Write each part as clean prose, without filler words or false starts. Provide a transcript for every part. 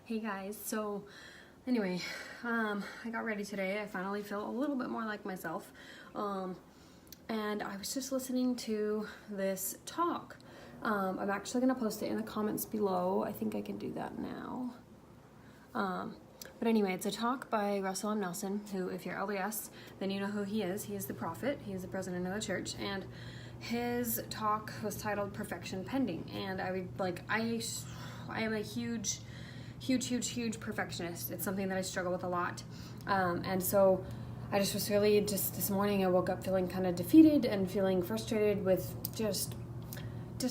Hey guys, so anyway, I got ready today. I finally feel a little bit more like myself. And I was just listening to this talk. I'm actually going to post it in the comments below. I think I can do that now. But anyway, it's a talk by Russell M. Nelson, who, if you're LDS, then you know who he is. He is the prophet. He is the president of the church. And his talk was titled Perfection Pending. And I am a huge perfectionist. It's something that I struggle with a lot. And so I just was really this morning I woke up feeling kind of defeated and feeling frustrated with just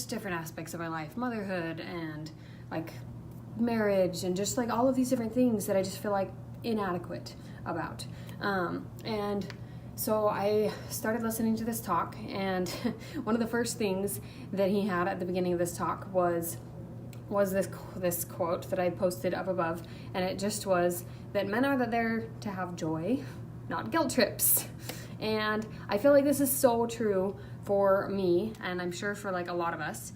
different aspects of my life, motherhood and like marriage and just like all of these different things that I just feel like inadequate about. And so I started listening to this talk, and one of the first things that he had at the beginning of this talk was this quote that I posted up above, and it just was that men are there to have joy, not guilt trips. And I feel like this is so true for me, and I'm sure for like a lot of us,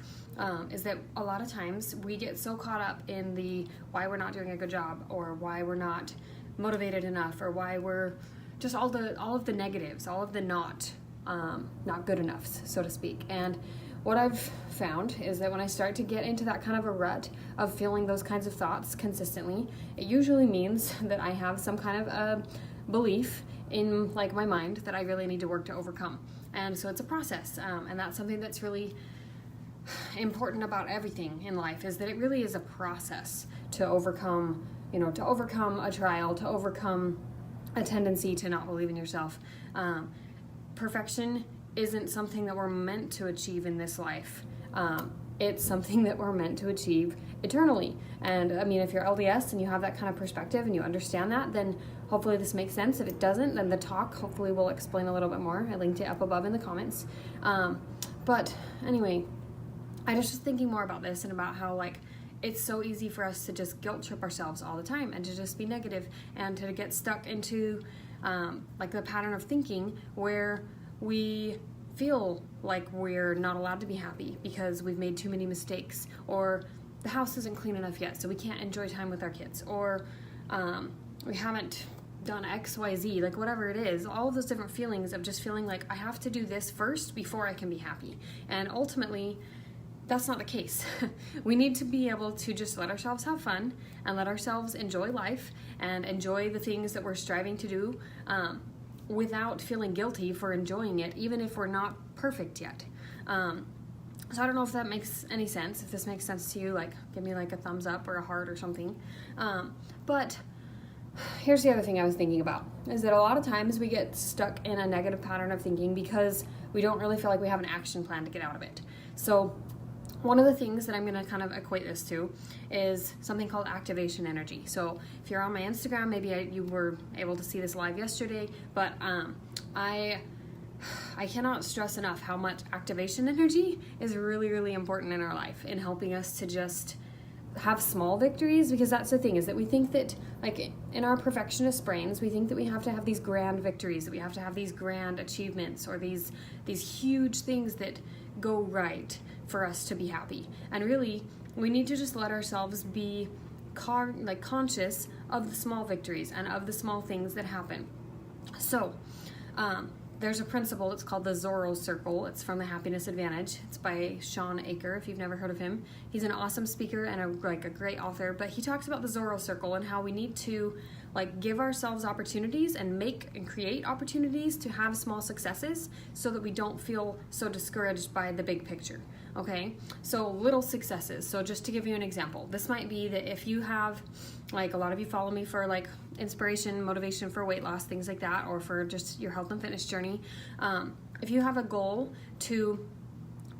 is that a lot of times we get so caught up in the why we're not doing a good job, or why we're not motivated enough, or why we're just all of the negatives, all of the not good enoughs, so to speak. And what I've found is that when I start to get into that kind of a rut of feeling those kinds of thoughts consistently, it usually means that I have some kind of a belief in like my mind that I really need to work to overcome. And so it's a process, and that's something that's really important about everything in life, is that it really is a process to overcome a trial, to overcome a tendency to not believe in yourself. Perfection isn't something that we're meant to achieve in this life. It's something that we're meant to achieve eternally. And I mean, if you're LDS and you have that kind of perspective and you understand that, then hopefully this makes sense. If it doesn't, then the talk hopefully will explain a little bit more. I linked it up above in the comments. But anyway, I was just thinking more about this and about how like it's so easy for us to just guilt trip ourselves all the time and to just be negative and to get stuck into like the pattern of thinking where we feel like we're not allowed to be happy because we've made too many mistakes, or the house isn't clean enough yet so we can't enjoy time with our kids, or we haven't done XYZ, like whatever it is, all of those different feelings of just feeling like I have to do this first before I can be happy. And ultimately that's not the case. We need to be able to just let ourselves have fun and let ourselves enjoy life and enjoy the things that we're striving to do, without feeling guilty for enjoying it, even if we're not perfect yet. So I don't know if that makes any sense. If this makes sense to you, like give me like a thumbs up or a heart or something. But here's the other thing I was thinking about, is that a lot of times we get stuck in a negative pattern of thinking because we don't really feel like we have an action plan to get out of it. So one of the things that I'm going to kind of equate this to is something called activation energy. So if you're on my Instagram, maybe you were able to see this live yesterday, but I cannot stress enough how much activation energy is really important in our life, in helping us to just have small victories. Because that's the thing, is that we think that like in our perfectionist brains, we think that we have to have these grand victories, that we have to have these grand achievements, or these huge things that go right for us to be happy. And really, we need to just let ourselves be conscious of the small victories and of the small things that happen. So there's a principle, it's called the Zorro Circle. It's from the Happiness Advantage. It's by Shawn Achor, if you've never heard of him. He's an awesome speaker and a great author, but he talks about the Zorro Circle and how we need to like give ourselves opportunities and make and create opportunities to have small successes so that we don't feel so discouraged by the big picture. Okay, so little successes. So just to give you an example, this might be that if you have, like a lot of you follow me for like inspiration, motivation for weight loss, things like that, or for just your health and fitness journey. If you have a goal to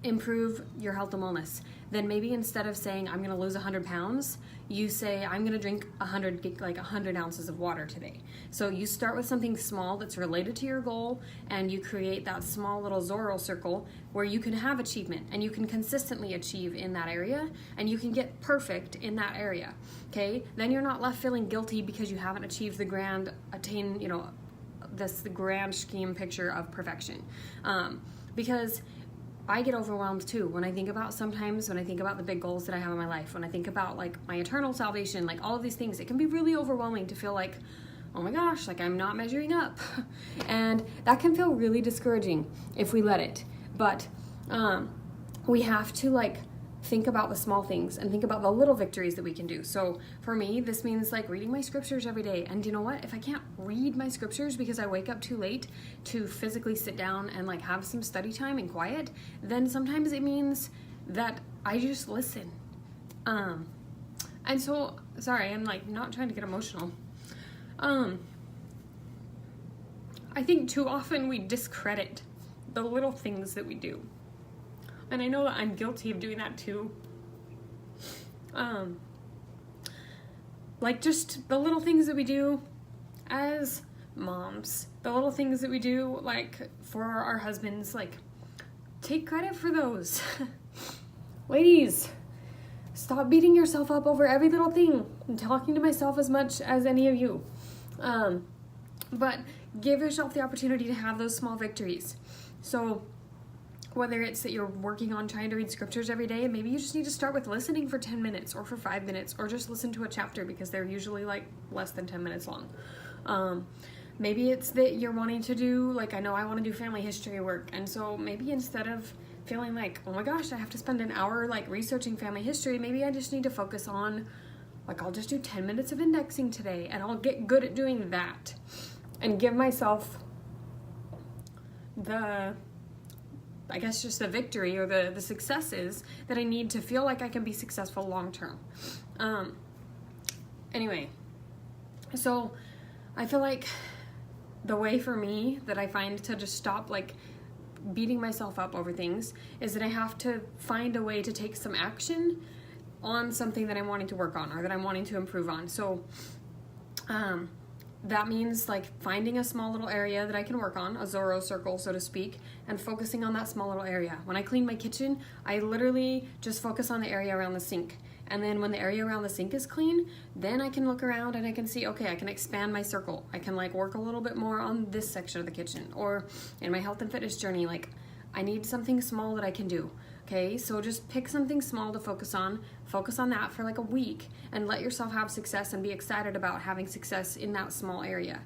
improve your health and wellness, then maybe instead of saying I'm going to lose 100 pounds, you say I'm going to drink 100 ounces of water today. So you start with something small that's related to your goal, and you create that small little Zorro circle where you can have achievement and you can consistently achieve in that area, and you can get perfect in that area. Okay, then you're not left feeling guilty because you haven't achieved the grand the grand scheme picture of perfection, because I get overwhelmed too when I think about the big goals that I have in my life, when I think about like my eternal salvation, like all of these things. It can be really overwhelming to feel like, oh my gosh, like I'm not measuring up. And that can feel really discouraging if we let it. But we have to like think about the small things and think about the little victories that we can do. So for me, this means like reading my scriptures every day. And you know what? If I can't read my scriptures because I wake up too late to physically sit down and like have some study time and quiet, then sometimes it means that I just listen. And so, sorry, I'm like not trying to get emotional. I think too often we discredit the little things that we do. And I know that I'm guilty of doing that too. Like just the little things that we do as moms, the little things that we do like for our husbands, like take credit for those. Ladies, stop beating yourself up over every little thing. I'm talking to myself as much as any of you. But give yourself the opportunity to have those small victories. So whether it's that you're working on trying to read scriptures every day, maybe you just need to start with listening for 10 minutes or for 5 minutes, or just listen to a chapter because they're usually like less than 10 minutes long. Maybe it's that you're wanting to do, like I know I want to do family history work, and so maybe instead of feeling like, oh my gosh, I have to spend an hour like researching family history, maybe I just need to focus on, like I'll just do 10 minutes of indexing today and I'll get good at doing that and give myself just the victory or the successes that I need to feel like I can be successful long term. Anyway, so I feel like the way for me that I find to just stop like beating myself up over things is that I have to find a way to take some action on something that I'm wanting to work on or that I'm wanting to improve on. So that means like finding a small little area that I can work on, a Zorro circle, so to speak, and focusing on that small little area. When I clean my kitchen, I literally just focus on the area around the sink. And then when the area around the sink is clean, then I can look around and I can see, okay, I can expand my circle. I can like work a little bit more on this section of the kitchen. Or in my health and fitness journey, like I need something small that I can do. Okay, so just pick something small to focus on that for like a week, and let yourself have success and be excited about having success in that small area,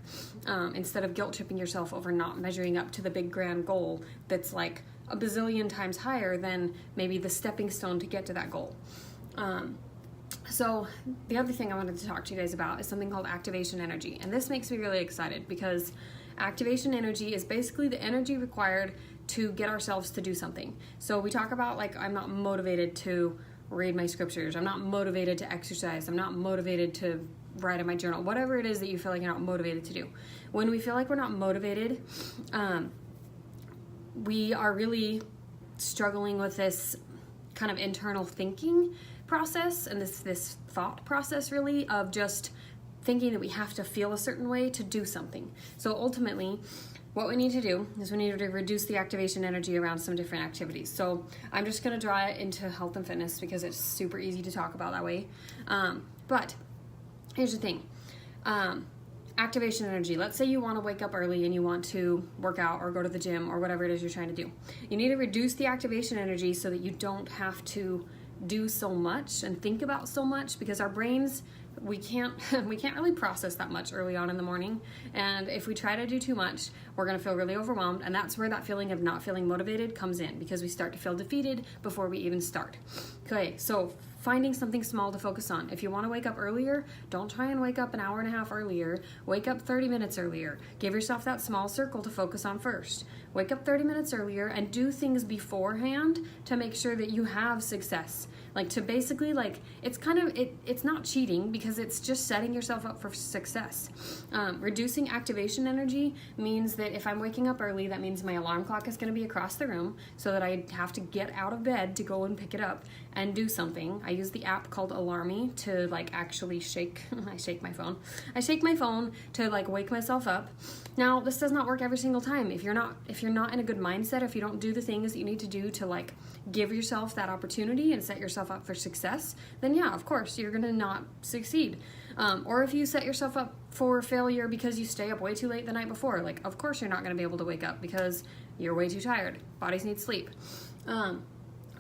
instead of guilt tripping yourself over not measuring up to the big grand goal that's like a bazillion times higher than maybe the stepping stone to get to that goal. So the other thing I wanted to talk to you guys about is something called activation energy, and this makes me really excited because activation energy is basically the energy required to get ourselves to do something. So we talk about like, I'm not motivated to read my scriptures, I'm not motivated to exercise, I'm not motivated to write in my journal, whatever it is that you feel like you're not motivated to do. When we feel like we're not motivated, we are really struggling with this kind of internal thinking process and this thought process really of just thinking that we have to feel a certain way to do something. So ultimately, what we need to do is we need to reduce the activation energy around some different activities. So I'm just going to draw it into health and fitness because it's super easy to talk about that way. But here's the thing. Activation energy. Let's say you want to wake up early and you want to work out or go to the gym or whatever it is you're trying to do. You need to reduce the activation energy so that you don't have to do so much and think about so much, because our brains, we can't really process that much early on in the morning, and if we try to do too much, we're going to feel really overwhelmed, and that's where that feeling of not feeling motivated comes in, because we start to feel defeated before we even start. Okay, so finding something small to focus on. If you want to wake up earlier, don't try and wake up an hour and a half earlier. Wake up 30 minutes earlier. Give yourself that small circle to focus on first. Wake up 30 minutes earlier and do things beforehand to make sure that you have success. Like to basically like, it's kind of, it's not cheating because it's just setting yourself up for success. Reducing activation energy means that if I'm waking up early, that means my alarm clock is going to be across the room so that I have to get out of bed to go and pick it up and do something. I use the app called Alarmy to like actually shake my phone. I shake my phone to like wake myself up. Now, this does not work every single time. If you're not in a good mindset, if you don't do the things that you need to do to like give yourself that opportunity and set yourself up for success, then yeah, of course, you're gonna not succeed. Or if you set yourself up for failure because you stay up way too late the night before, like of course you're not gonna be able to wake up because you're way too tired. Bodies need sleep.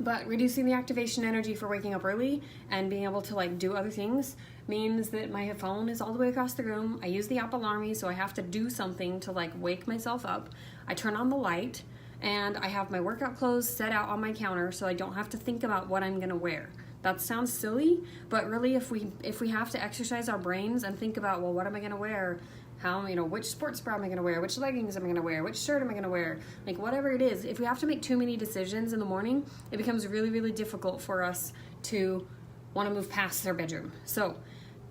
But reducing the activation energy for waking up early and being able to like do other things means that my phone is all the way across the room. I use the app Alarm Me, so I have to do something to like wake myself up. I turn on the light and I have my workout clothes set out on my counter so I don't have to think about what I'm gonna wear. That sounds silly, but really if we have to exercise our brains and think about, well, what am I gonna wear? How, which sports bra am I gonna wear? Which leggings am I gonna wear? Which shirt am I gonna wear? Like whatever it is, if we have to make too many decisions in the morning, it becomes really, really difficult for us to want to move past our bedroom. So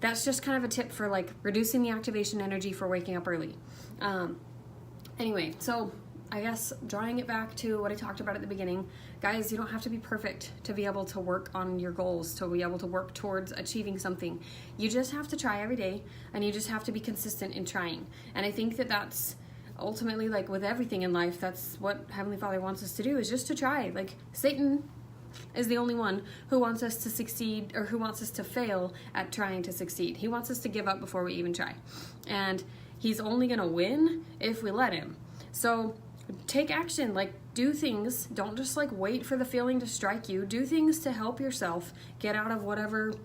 that's just kind of a tip for like reducing the activation energy for waking up early. Anyway, so I guess drawing it back to what I talked about at the beginning, guys, you don't have to be perfect to be able to work on your goals, to be able to work towards achieving something. You just have to try every day, and you just have to be consistent in trying. And I think that that's ultimately, like with everything in life, that's what Heavenly Father wants us to do, is just to try. Like Satan is the only one who wants us to succeed, or who wants us to fail at trying to succeed. He wants us to give up before we even try. And he's only going to win if we let him. So take action, like do things. Don't just like wait for the feeling to strike you. Do things to help yourself get out of whatever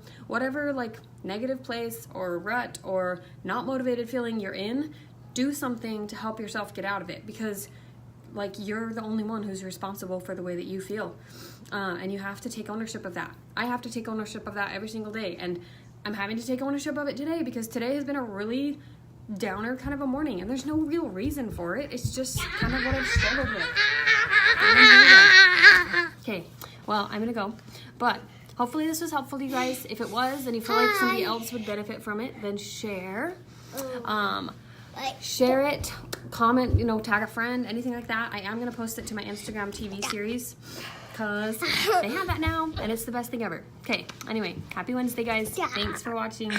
like negative place or rut or not motivated feeling you're in. Do something to help yourself get out of it, because like you're the only one who's responsible for the way that you feel. And you have to take ownership of that. I have to take ownership of that every single day. And I'm having to take ownership of it today because today has been a really downer kind of a morning, and there's no real reason for it. It's just kind of what I've struggled with. Okay, well, I'm gonna go, but hopefully this was helpful to you guys. If it was, and you feel like somebody else would benefit from it, then share it, comment, tag a friend, anything like that. I am gonna post it to my Instagram TV series because they have that now, and it's the best thing ever. Okay, anyway, happy Wednesday, guys. Thanks for watching.